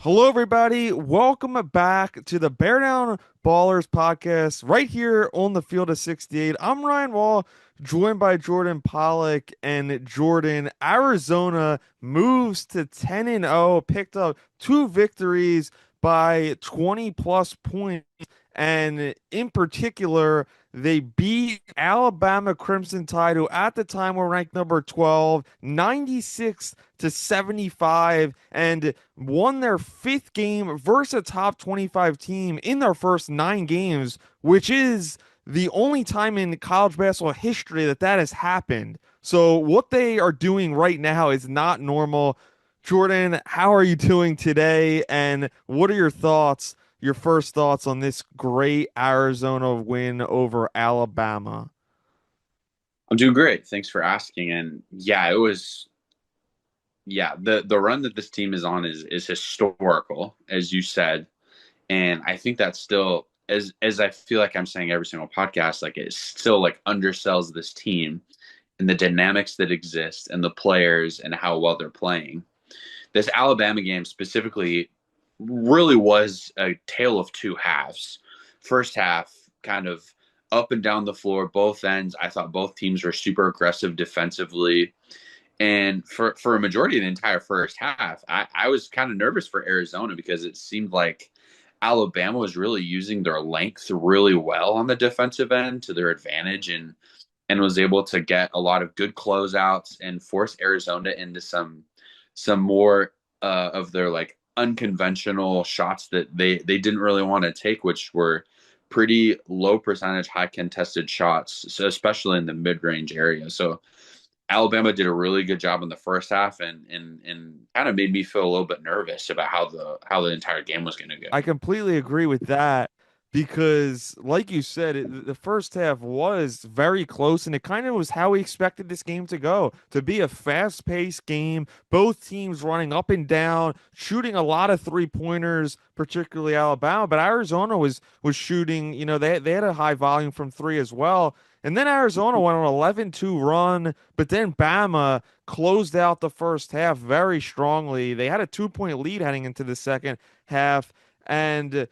Hello, everybody. Welcome back to the Bear Down Ballers podcast right here on the field of 68. I'm Ryan Wall, joined by Jordan Pollock. And Jordan, Arizona moves to 10 and 0, picked up two victories by 20 plus points. And in particular, they beat Alabama Crimson Tide, who at the time were ranked number 12, 96-75, and won their fifth game versus a top 25 team in their first 9 games, which is the only time in college basketball history that has happened. So, what they are doing right now is not normal. Jordan, how are you doing today? And what are your first thoughts on this great Arizona win over Alabama? I'm doing great. Thanks for asking. And yeah, the run that this team is on is historical, as you said. And I think that's still as I feel like I'm saying every single podcast, like it still like undersells this team and the dynamics that exist and the players and how well they're playing. This Alabama game specifically really was a tale of two halves. First half, kind of up and down the floor, both ends. I thought both teams were super aggressive defensively. And for a majority of the entire first half, I was kind of nervous for Arizona because it seemed like Alabama was really using their length really well on the defensive end to their advantage and was able to get a lot of good closeouts and force Arizona into some more of their like unconventional shots that they didn't really want to take, which were pretty low percentage, high contested shots, so especially in the mid range area. So Alabama did a really good job in the first half, and kind of made me feel a little bit nervous about how the entire game was going to go. I completely agree with that because, like you said, the first half was very close, and it kind of was how we expected this game to go to be a fast paced game. Both teams running up and down, shooting a lot of three pointers, particularly Alabama, but Arizona was shooting, they had a high volume from three as well. And then Arizona went on an 11-2 run, but then Bama closed out the first half very strongly. They had a 2 point lead heading into the second half. And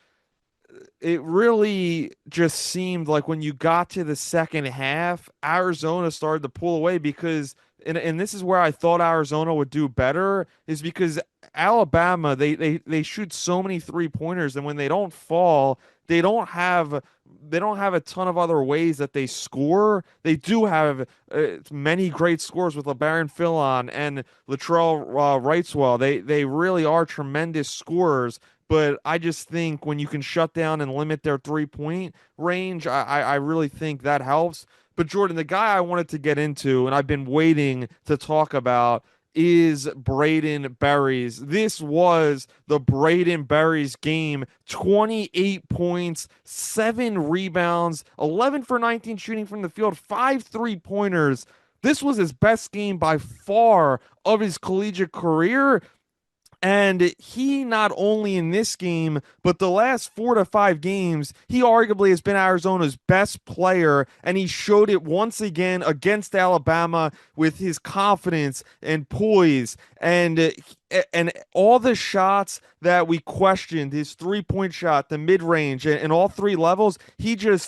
it really just seemed like when you got to the second half, Arizona started to pull away because, and this is where I thought Arizona would do better, is because Alabama, they shoot so many three pointers, and when they don't fall, they don't have they don't have a ton of other ways that they score. They do have many great scores with LeBaron Philon and Latrell Wrightswell. They really are tremendous scorers, but I just think when you can shut down and limit their 3 point range, I really think that helps. But Jordan, the guy I wanted to get into, and I've been waiting to talk about, is Brayden Burries. This was the Brayden Burries game. 28 points, 7 rebounds, 11 for 19 shooting from the field, 5 3 pointers. This was his best game by far of his collegiate career. And he not only in this game, but the last 4 to 5 games, he arguably has been Arizona's best player. And he showed it once again against Alabama with his confidence and poise and all the shots that we questioned, his 3 point shot, the mid range, and all three levels. He took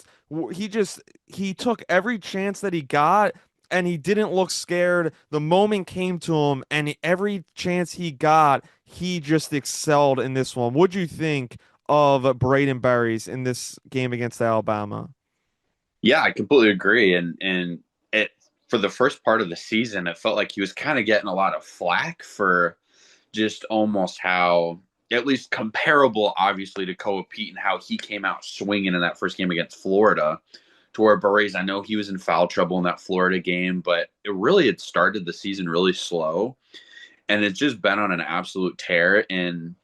every chance that he got, and he didn't look scared. The moment came to him, and every chance he got, he just excelled in this one. What'd you think of Brayden Burries in this game against Alabama? Yeah, I completely agree. And it for the first part of the season, it felt like he was kind of getting a lot of flack for just almost how, at least comparable, obviously, to Koa Pete and how he came out swinging in that first game against Florida. To where Burries, I know he was in foul trouble in that Florida game, but it really had started the season really slow, and it's just been on an absolute tear. And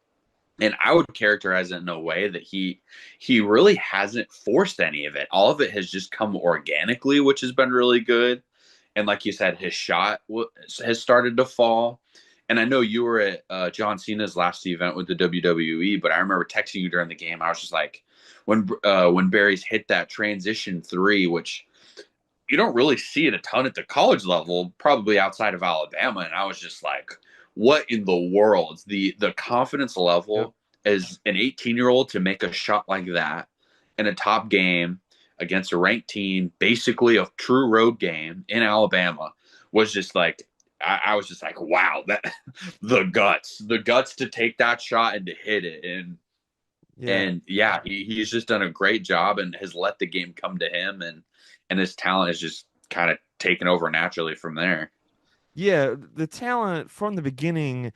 I would characterize it in a way that he really hasn't forced any of it. All of it has just come organically, which has been really good. And like you said, his shot has started to fall. And I know you were at John Cena's last event with the WWE, but I remember texting you during the game. I was just like, when Barry's hit that transition three, which you don't really see it a ton at the college level, probably outside of Alabama. And I was just like, what in the world? The confidence Yep. level as an 18-year-old to make a shot like that in a top game against a ranked team, basically a true road game in Alabama, was just like I was just like, wow, that the guts to take that shot and to hit it. Yeah. And yeah, he's just done a great job and has let the game come to him, and his talent is just kind of taken over naturally from there. Yeah, the talent from the beginning,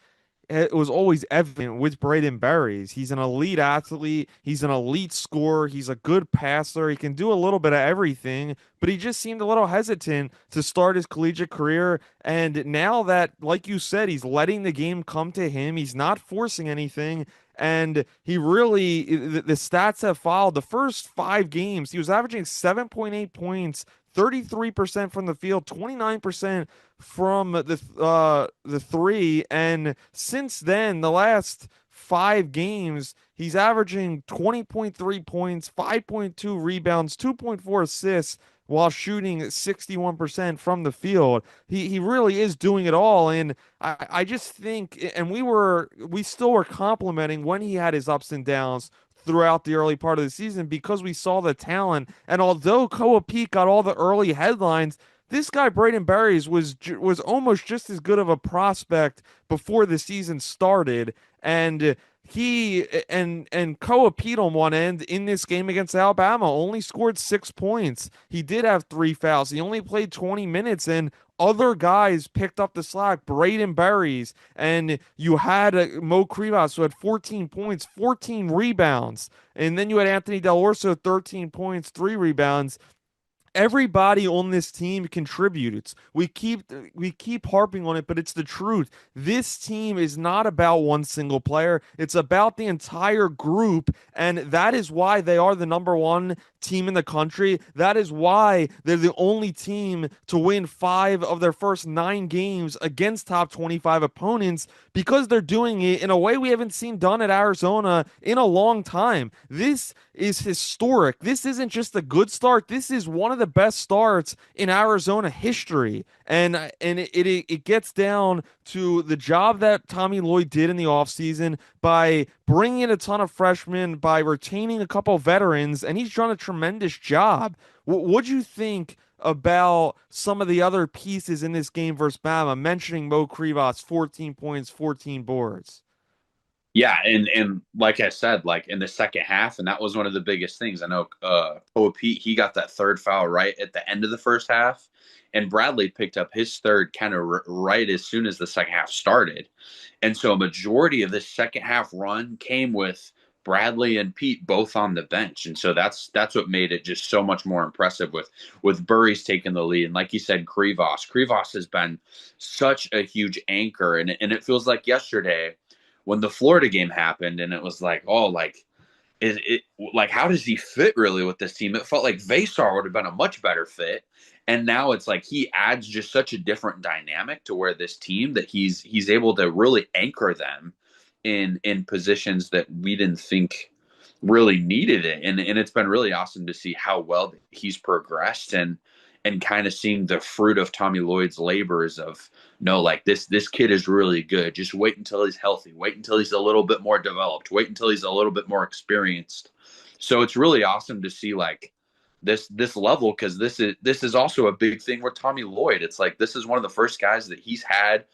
it was always evident with Brayden Burries. He's an elite athlete. He's an elite scorer. He's a good passer. He can do a little bit of everything, but he just seemed a little hesitant to start his collegiate career. And now that, like you said, he's letting the game come to him, he's not forcing anything. And he really, the stats have followed. The first 5 games, he was averaging 7.8 points, 33% from the field, 29% from the three, and since then, the last 5 games, he's averaging 20.3 points, 5.2 rebounds, 2.4 assists, while shooting 61% from the field. He really is doing it all, and I just think, and we still were complimenting when he had his ups and downs throughout the early part of the season because we saw the talent. And although Koa Peak got all the early headlines, this guy Brayden Burries was almost just as good of a prospect before the season started, and and Koa Pete on one end in this game against Alabama only scored 6 points. He did have 3 fouls. He only played 20 minutes, and other guys picked up the slack. Brayden Burries, and you had Mo Krivas who had 14 points, 14 rebounds, and then you had Anthony Del Orso 13 points, 3 rebounds. Everybody on this team contributes. We keep harping on it, but it's the truth. This team is not about one single player. It's about the entire group, and that is why they are the number one team in the country. That is why they're the only team to win 5 of their first 9 games against top 25 opponents because they're doing it in a way we haven't seen done at Arizona in a long time. This is historic. This isn't just a good start. This is one of the best starts in Arizona history. And it gets down to the job that Tommy Lloyd did in the offseason by bringing in a ton of freshmen, by retaining a couple veterans, and he's done a tremendous job. What do you think about some of the other pieces in this game versus Bama, mentioning Mo Krivas, 14 points, 14 boards? Yeah, and like I said, like in the second half, and that was one of the biggest things. I know OP, he got that third foul right at the end of the first half, and Bradley picked up his third kind of right as soon as the second half started. And so a majority of this second half run came with Bradley and Pete both on the bench. And so that's what made it just so much more impressive with Burries taking the lead. And like you said, Krivas has been such a huge anchor. And it feels like yesterday when the Florida game happened, and it was like, oh, like it like how does he fit really with this team? It felt like Vasar would have been a much better fit, and now it's like he adds just such a different dynamic to where this team that he's able to really anchor them in positions that we didn't think really needed it, and it's been really awesome to see how well he's progressed and kind of seeing the fruit of Tommy Lloyd's labors of no, like this kid is really good. Just wait until he's healthy. Wait until he's a little bit more developed. Wait until he's a little bit more experienced. So it's really awesome to see like this level because this is also a big thing with Tommy Lloyd. It's like this is one of the first guys that he's had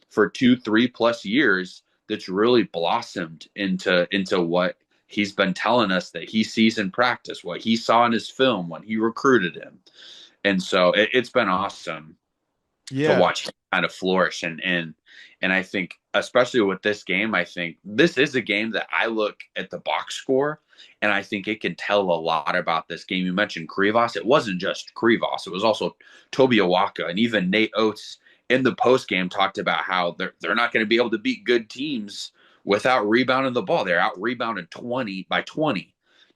for 2, 3 plus years that's really blossomed into what he's been telling us that he sees in practice, what he saw in his film when he recruited him. And so it's been awesome to Yeah. watch him kind of flourish. And I think especially with this game, I think this is a game that I look at the box score and I think it can tell a lot about this game. You mentioned Krivas. It wasn't just Krivas. It was also Toby Awaka, and even Nate Oates in the post game talked about how they're not going to be able to beat good teams without rebounding the ball. They're out rebounded 20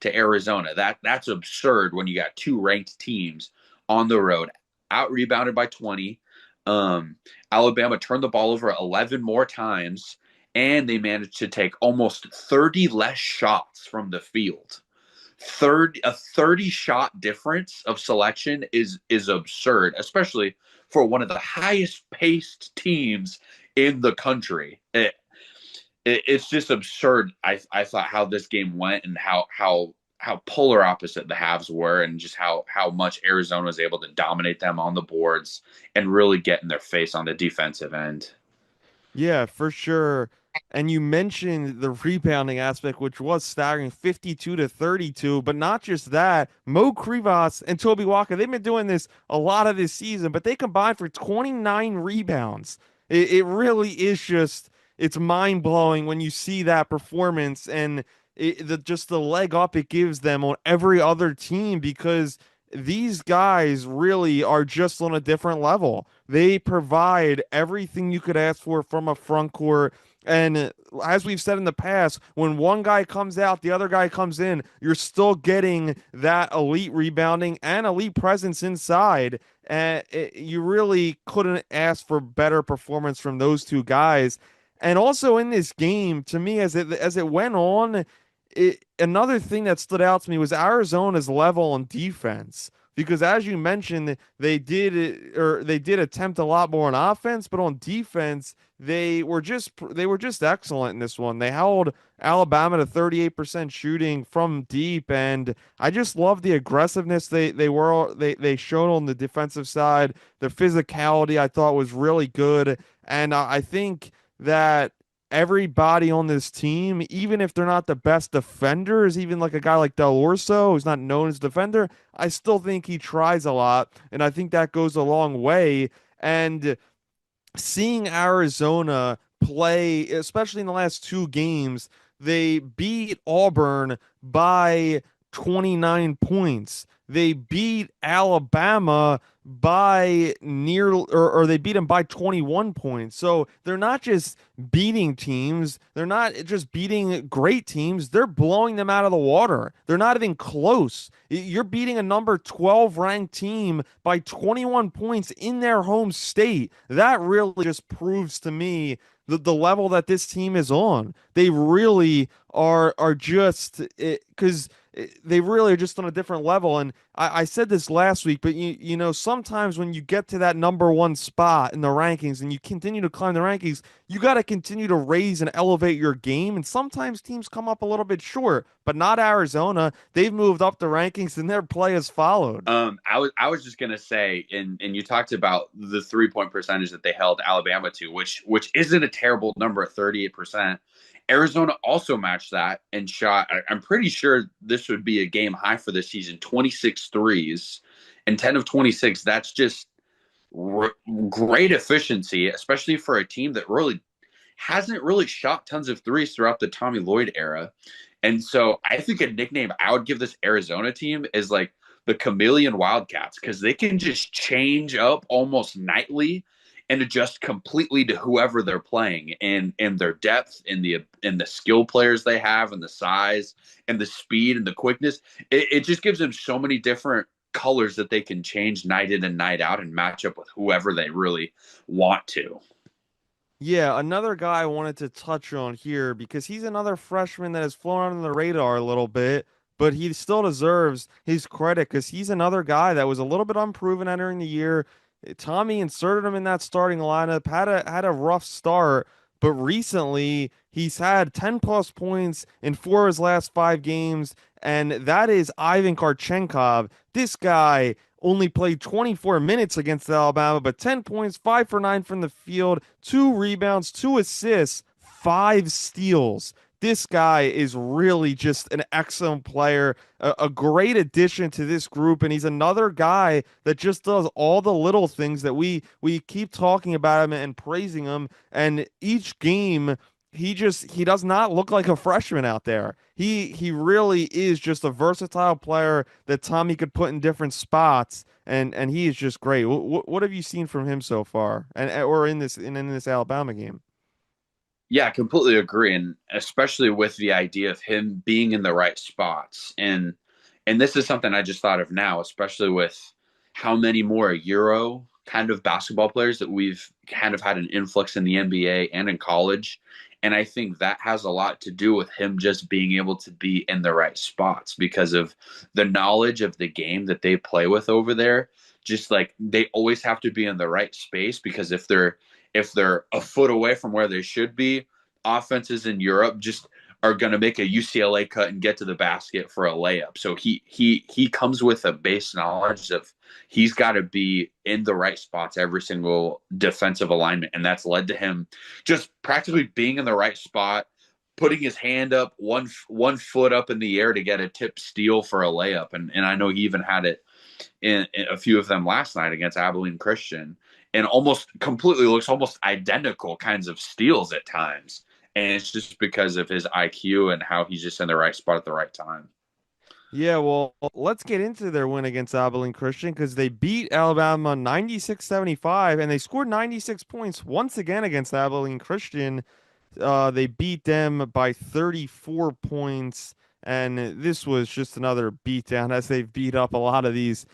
to Arizona. That's absurd when you got 2 ranked teams on the road, out rebounded by 20. Alabama turned the ball over 11 more times, and they managed to take almost 30 less shots from the field. A 30 shot difference of selection is absurd, especially for one of the highest paced teams in the country. It's just absurd. I thought how this game went and how polar opposite the halves were, and just how much Arizona was able to dominate them on the boards and really get in their face on the defensive end. Yeah, for sure. And you mentioned the rebounding aspect, which was staggering, 52 to 32. But not just that, Mo Krivas and Toby Walker, they've been doing this a lot of this season, but they combined for 29 rebounds. It really is just, it's mind blowing when you see that performance and just the leg up it gives them on every other team because these guys really are just on a different level. They provide everything you could ask for from a front court. And as we've said in the past, when one guy comes out, the other guy comes in, you're still getting that elite rebounding and elite presence inside. And you really couldn't ask for better performance from those two guys. And also in this game, to me, as it went on, another thing that stood out to me was Arizona's level on defense because as you mentioned they did attempt a lot more on offense, but on defense they were just excellent in this one. They held Alabama to 38% shooting from deep, and I just love the aggressiveness they showed on the defensive side. The physicality I thought was really good, and I think that everybody on this team, even if they're not the best defenders, even like a guy like Del Orso, who's not known as a defender, I still think he tries a lot, and I think that goes a long way. And seeing Arizona play, especially in the last two games, they beat Auburn by 29 points. They beat Alabama by or they beat them by 21 points. So they're not just beating teams, they're not just beating great teams, they're blowing them out of the water. They're not even close. You're beating a number 12 ranked team by 21 points in their home state. That really just proves to me the level that this team is on. They really are just because they really are just on a different level. And I said this last week, but you know sometimes when you get to that number one spot in the rankings and you continue to climb the rankings, you got to continue to raise and elevate your game. And sometimes teams come up a little bit short, but not Arizona. They've moved up the rankings and their play has followed. I was just gonna say, and you talked about the 3 point percentage that they held Alabama to, which isn't a terrible number at 38%. Arizona also matched that and shot. I'm pretty sure this would be a game high for this season: 26 threes and 10 of 26. That's just great efficiency, especially for a team that really hasn't really shot tons of threes throughout the Tommy Lloyd era. And so I think a nickname I would give this Arizona team is like the Chameleon Wildcats, because they can just change up almost nightly and adjust completely to whoever they're playing, and their depth and the skill players they have and the size and the speed and the quickness. It just gives them so many different colors that they can change night in and night out and match up with whoever they really want to. Yeah, another guy I wanted to touch on here because he's another freshman that has flown under the radar a little bit, but he still deserves his credit because he's another guy that was a little bit unproven entering the year. Tommy inserted him in that starting lineup, had a rough start, but recently he's had 10 plus points in four of his last five games, and that is Ivan Karchenkov. This guy only played 24 minutes against Alabama, but 10 points, 5 for 9 from the field, 2 rebounds, 2 assists, 5 steals. This guy is really just an excellent player, a great addition to this group, and he's another guy that just does all the little things that we keep talking about him and praising him. And each game, he does not look like a freshman out there. He really is just a versatile player that Tommy could put in different spots, and he is just great. What have you seen from him so far, and or in this Alabama game? Yeah, I completely agree, and especially with the idea of him being in the right spots. And this is something I just thought of now, especially with how many more Euro kind of basketball players that we've kind of had an influx in the NBA and in college. And I think that has a lot to do with him just being able to be in the right spots because of the knowledge of the game that they play with over there. Just like they always have to be in the right space, because if they're a foot away from where they should be, offenses in Europe just are going to make a UCLA cut and get to the basket for a layup. So he comes with a base knowledge of he's got to be in the right spots every single defensive alignment, and that's led to him just practically being in the right spot, putting his hand up, one foot up in the air to get a tip steal for a layup, and I know he even had it in a few of them last night against Abilene Christian, and almost completely looks almost identical kinds of steals at times. And it's just because of his IQ and how he's just in the right spot at the right time. Yeah, well, let's get into their win against Abilene Christian because they beat Alabama 96-75 and they scored 96 points once again against Abilene Christian. They beat them by 34 points, and this was just another beatdown as they've beat up a lot of these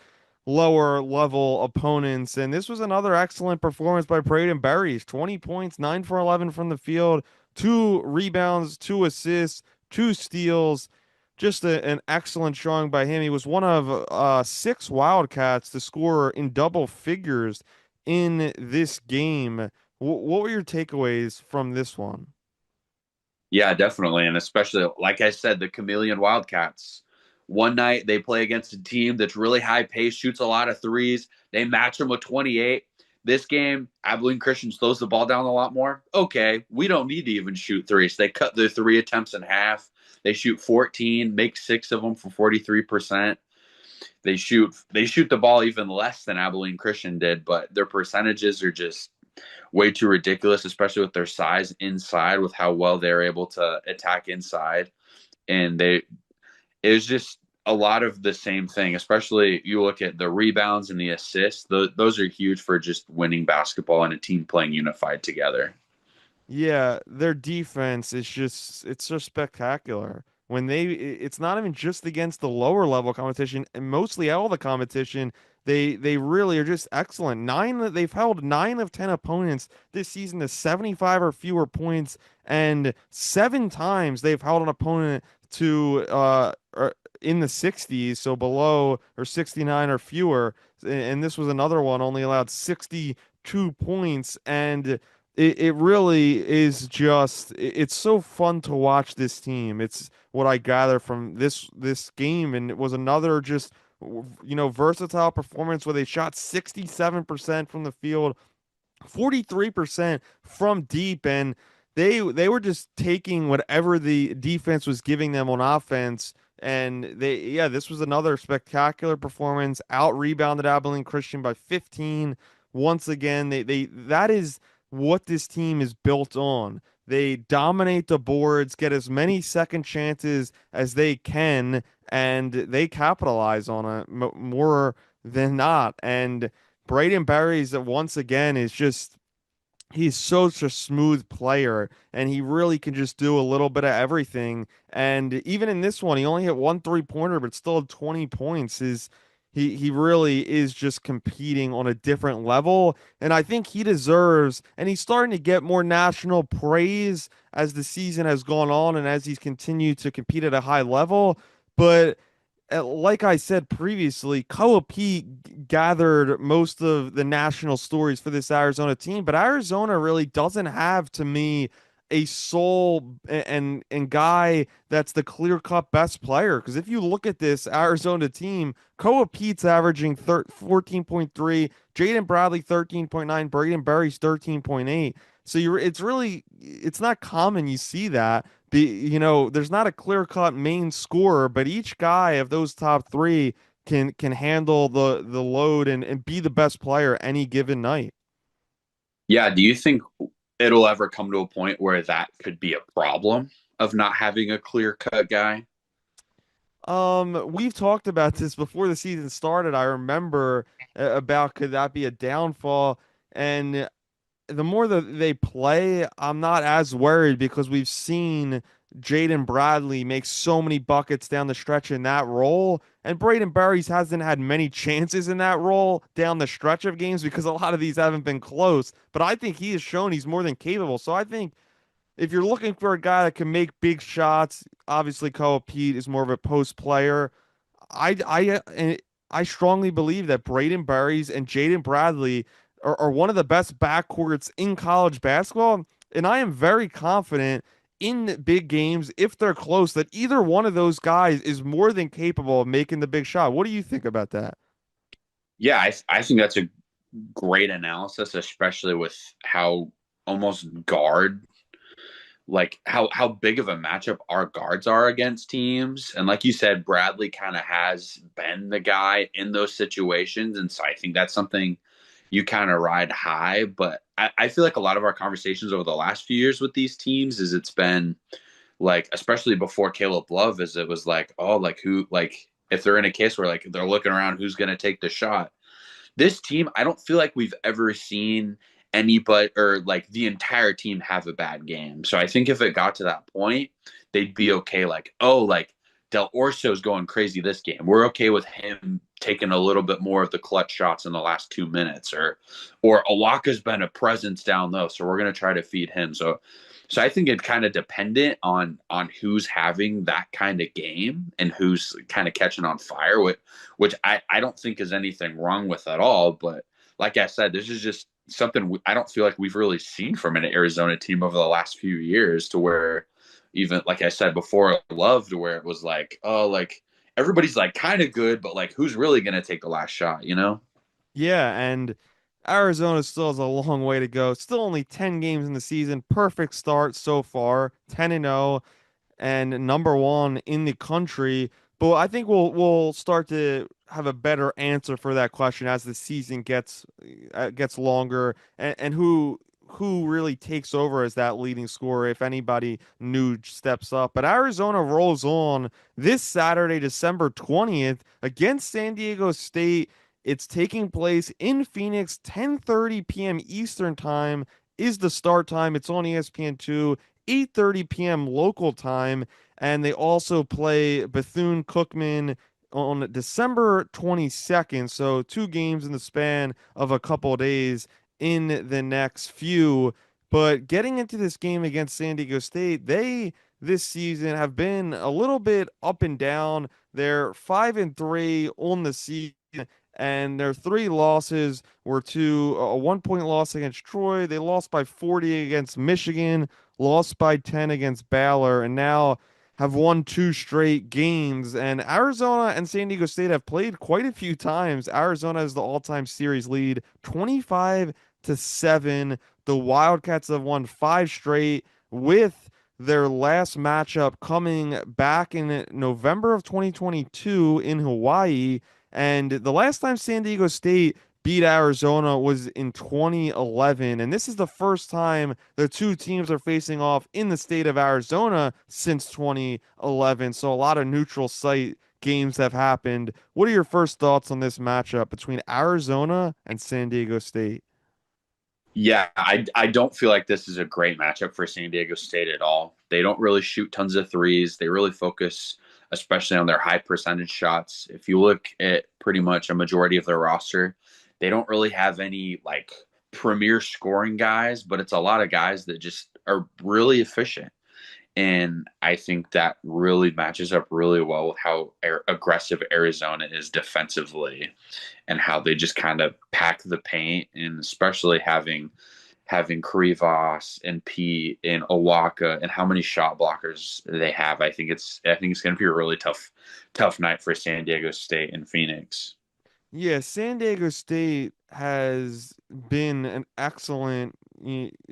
lower level opponents. And this was another excellent performance by Brayden Burries. 20 points, 9 for 11 from the field, 2 rebounds, 2 assists, 2 steals. Just an excellent showing by him. He was one of 6 Wildcats to score in double figures in this game. What were your takeaways from this one? Yeah, definitely. And especially, like I said, the Chameleon Wildcats. One night they play against a team that's really high pace, shoots a lot of threes. They match them with 28. This game, Abilene Christian throws the ball down a lot more. Okay, we don't need to even shoot threes. They cut their 3 attempts in half. They shoot 14, make 6 of them for 43%. They shoot the ball even less than Abilene Christian did, but their percentages are just way too ridiculous, especially with their size inside, with how well they're able to attack inside. And it was just a lot of the same thing, especially you look at the rebounds and the assists. Those are huge for just winning basketball and a team playing unified together. Yeah, their defense is just spectacular. When it's not even just against the lower level competition, and mostly all the competition, they really are just excellent. They've held 9 of 10 opponents this season to 75 or fewer points, and 7 times they've held an opponent to in the 60s, so below or 69 or fewer. And this was another one, only allowed 62 points, and it really is just it's so fun to watch this team. It's what I gather from this game, and it was another just versatile performance where they shot 67% from the field, 43% from deep, and they were just taking whatever the defense was giving them on offense. And this was another spectacular performance. Out rebounded Abilene Christian by 15. Once again, they that is what this team is built on. They dominate the boards, get as many second chances as they can, and they capitalize on it more than not. And Brayden Burries, once again, is just he's such a smooth player, and he really can just do a little bit of everything. And even in this one, he only hit 1 3-pointer, but still had 20 points. He really is just competing on a different level, and I think he deserves. And he's starting to get more national praise as the season has gone on, and as he's continued to compete at a high level. But like I said previously, Koa Pete gathered most of the national stories for this Arizona team, but Arizona really doesn't have, to me, a sole and guy that's the clear-cut best player. Because if you look at this Arizona team, Koa Pete's averaging 14.3, Jaden Bradley 13.9, Brayden Burries 13.8. So it's not common you see that. There's not a clear-cut main scorer, but each guy of those top three can handle the load and be the best player any given night. Yeah, do you think it'll ever come to a point where that could be a problem of not having a clear cut guy? We've talked about this before the season started. I remember about could that be a downfall, and the more that they play, I'm not as worried because we've seen Jaden Bradley make so many buckets down the stretch in that role, and Brayden Burries hasn't had many chances in that role down the stretch of games because a lot of these haven't been close. But I think he has shown he's more than capable. So I think if you're looking for a guy that can make big shots, obviously Koa Pete is more of a post player. I strongly believe that Brayden Burries and Jaden Bradley are one of the best backcourts in college basketball. And I am very confident in big games, if they're close, that either one of those guys is more than capable of making the big shot. What do you think about that? Yeah, I think that's a great analysis, especially with how almost guard like how big of a matchup our guards are against teams. And like you said, Bradley kind of has been the guy in those situations. And so I think that's something you kind of ride high. But I feel like a lot of our conversations over the last few years with these teams is it's been like, especially before Caleb Love, is it was like, oh, like who, like if they're in a case where like they're looking around who's going to take the shot. This team, I don't feel like we've ever seen anybody or like the entire team have a bad game. So I think if it got to that point, they'd be okay. Like, oh, like Del Orso's going crazy this game. We're okay with him taking a little bit more of the clutch shots in the last 2 minutes, or Awaka's been a presence down low, so we're gonna try to feed him. So I think it's kind of dependent on who's having that kind of game and who's kind of catching on fire, which I don't think is anything wrong with at all. But like I said, this is just something I don't feel like we've really seen from an Arizona team over the last few years, to where even like I said before, Love, to where it was like, oh, like everybody's like kind of good, but like who's really going to take the last shot, you know? Yeah, and Arizona still has a long way to go. Still only 10 games in the season. Perfect start so far, 10 and 0 and number one in the country. But I think we'll start to have a better answer for that question as the season gets longer, and who really takes over as that leading scorer, if anybody new steps up. But Arizona rolls on this Saturday, December 20th, against San Diego State. It's taking place in Phoenix, 10:30 p.m. Eastern time is the start time. It's on ESPN2, 8:30 p.m. local time, and they also play Bethune-Cookman on December 22nd. So two games in the span of a couple of days in the next few. But getting into this game against San Diego State, they this season have been a little bit up and down. They're 5-3 on the season, and their three losses were to a 1 point loss against Troy. They lost by 40 against Michigan, lost by 10 against Baylor, and now have won two straight games. And Arizona and San Diego State have played quite a few times. Arizona is the all-time series lead, 25-7. The Wildcats have won five straight, with their last matchup coming back in November of 2022 in Hawaii. And the last time San Diego State beat Arizona was in 2011. And this is the first time the two teams are facing off in the state of Arizona since 2011. So a lot of neutral site games have happened. What are your first thoughts on this matchup between Arizona and San Diego State? Yeah, I don't feel like this is a great matchup for San Diego State at all. They don't really shoot tons of threes. They really focus, especially on their high percentage shots. If you look at pretty much a majority of their roster, they don't really have any like premier scoring guys, but it's a lot of guys that just are really efficient. And I think that really matches up really well with how aggressive Arizona is defensively, and how they just kind of pack the paint, and especially having Krivas and Pete and Owaka and how many shot blockers they have. I think it's going to be a really tough night for San Diego State and Phoenix. Yeah, San Diego State has been an excellent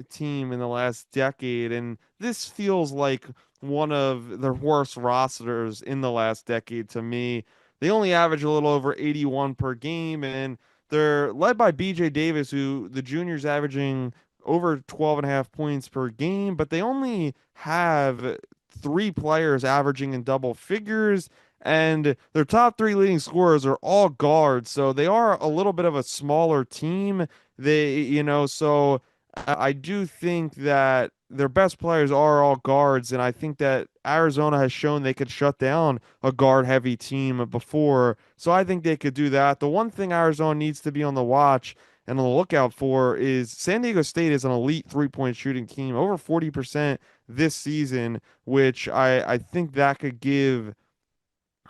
team in the last decade, and this feels like one of their worst rosters in the last decade to me. They only average a little over 81 per game, and they're led by BJ Davis, who the junior's averaging over 12 and a half points per game, but they only have three players averaging in double figures, and their top three leading scorers are all guards, so they are a little bit of a smaller team. So I do think that their best players are all guards, and I think that Arizona has shown they could shut down a guard-heavy team before, so I think they could do that. The one thing Arizona needs to be on the watch and on the lookout for is San Diego State is an elite three-point shooting team, over 40% this season, which I think that could give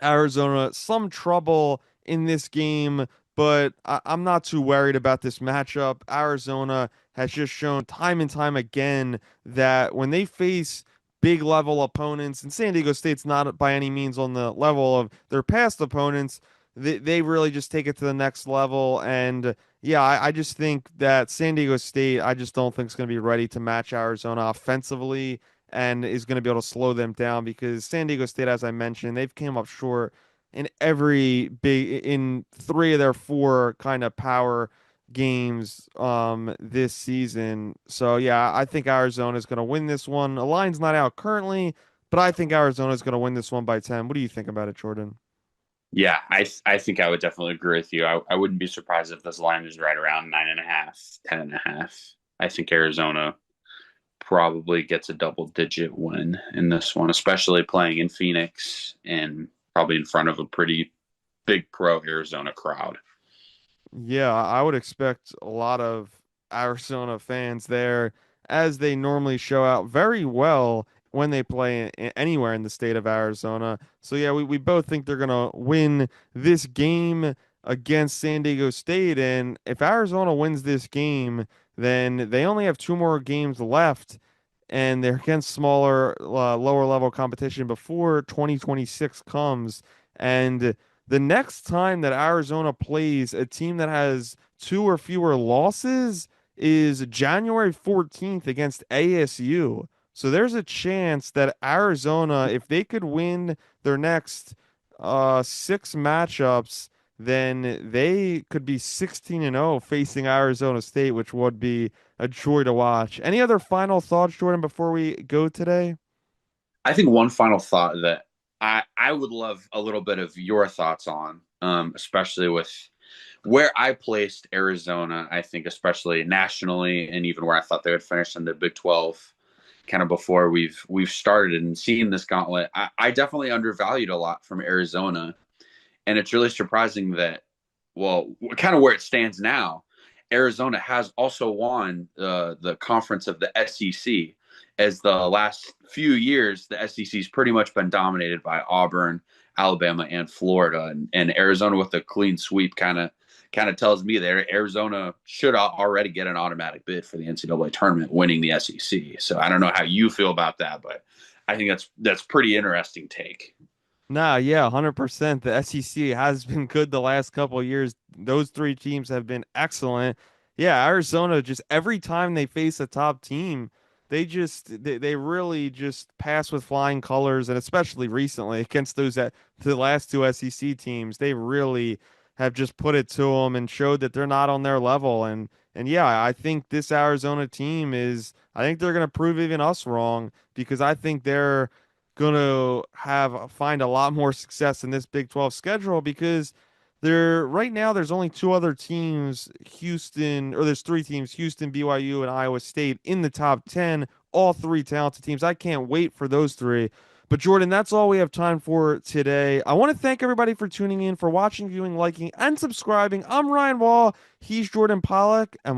Arizona some trouble in this game. but I'm not too worried about this matchup. Arizona has just shown time and time again that when they face big level opponents, and San Diego State's not by any means on the level of their past opponents, they really just take it to the next level. And yeah, I just think that San Diego State, I just don't think is going to be ready to match Arizona offensively and is going to be able to slow them down because San Diego State, as I mentioned, they've came up short in three of their four kind of power games this season. So yeah, I think Arizona is going to win this one. The line's not out currently, but I think Arizona is going to win this one by 10. What do you think about it, Jordan? Yeah, I think I would definitely agree with you. I wouldn't be surprised if this line is right around 9.5, 10.5. I think Arizona probably gets a double digit win in this one, especially playing in Phoenix and probably in front of a pretty big pro Arizona crowd. Yeah, I would expect a lot of Arizona fans there, as they normally show out very well when they play anywhere in the state of Arizona. So, yeah, we both think they're going to win this game against San Diego State. And if Arizona wins this game, then they only have two more games left, and they're against smaller, lower level competition before 2026 comes. And the next time that Arizona plays a team that has two or fewer losses is January 14th against ASU. So there's a chance that Arizona, if they could win their next six matchups, then they could be 16 and 0 facing Arizona State, which would be a joy to watch. Any other final thoughts, Jordan, before we go today? I think one final thought that I would love a little bit of your thoughts on, especially with where I placed Arizona. I think especially nationally, and even where I thought they would finish in the Big 12, kind of before we've started and seen this gauntlet. I definitely undervalued a lot from Arizona, and it's really surprising that, well, kind of where it stands now, Arizona has also won the conference of the SEC. As the last few years, the SEC's pretty much been dominated by Auburn, Alabama, and Florida, and Arizona with a clean sweep kind of tells me that Arizona should already get an automatic bid for the NCAA tournament, winning the SEC. So I don't know how you feel about that, but I think that's pretty interesting take. Nah, yeah, 100%. The SEC has been good the last couple of years. Those three teams have been excellent. Yeah, Arizona just every time they face a top team, they really just pass with flying colors, and especially recently against the last two SEC teams, they really have just put it to them and showed that they're not on their level. And yeah, I think this Arizona team I think they're gonna prove even us wrong because I think they're gonna find a lot more success in this Big 12 schedule because right now there's only two other teams, there's three teams, Houston, BYU, and Iowa State in the top 10, all three talented teams. I can't wait for those three. But Jordan, that's all we have time for today. I want to thank everybody for tuning in, for watching, viewing, liking, and subscribing. I'm Ryan Wall. He's Jordan Pollock, and